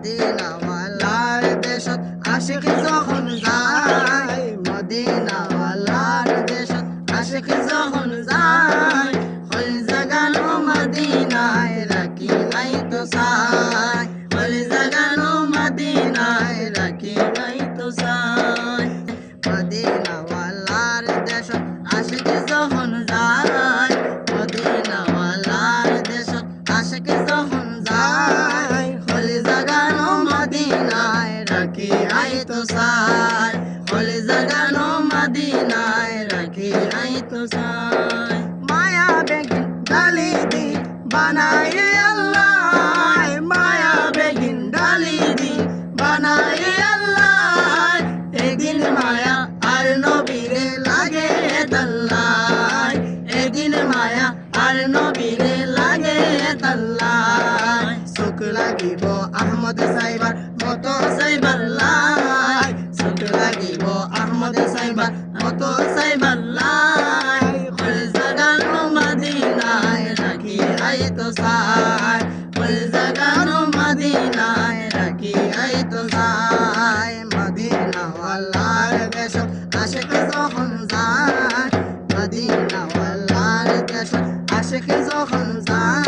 মদিনাওয়ালার দেশত আশিক যখন যায়, মদিনাওয়ালার দেশত আশিক যখন যায়, হল জাগানো মদিনায় রাখি নাই তো সাই, হল জাগানো মদিনায় রাখি নাই তো সাই। মদিনাওয়ালার দেশত আশিক যখন যায়, মদিনাওয়ালার দেশত আশিক যখন যায়, হল জাগানো মদিনায় রাখি নাই তো সাই, হল জাগানো মদিনায় রাখি নাই তো সাই। মায়া বেগিন ডালি দি বানাই আল্লাহ, মায়া বেগিন ডালি দি বানাই আল্লাহ, এদিন মায়া আর নবীরে লাগে দাল্লাই, এদিন মায়া আর নবীরে লাগে দাল্লাই। চোখ লাগিব আহমদ সাইবার মতো সাইবার লাই, চোখ লাগিব আহমদ সাইবার মতো সাইবার লাই, হল জাগানো মদিনায় রাখি আই তো সাই, হল জাগানো মদিনায় রাখি আই তো সাই। মদিনাওয়ালার দেশত আশিক যখন যায়, মদিনাওয়ালার দেশত আশিক যখন যায়,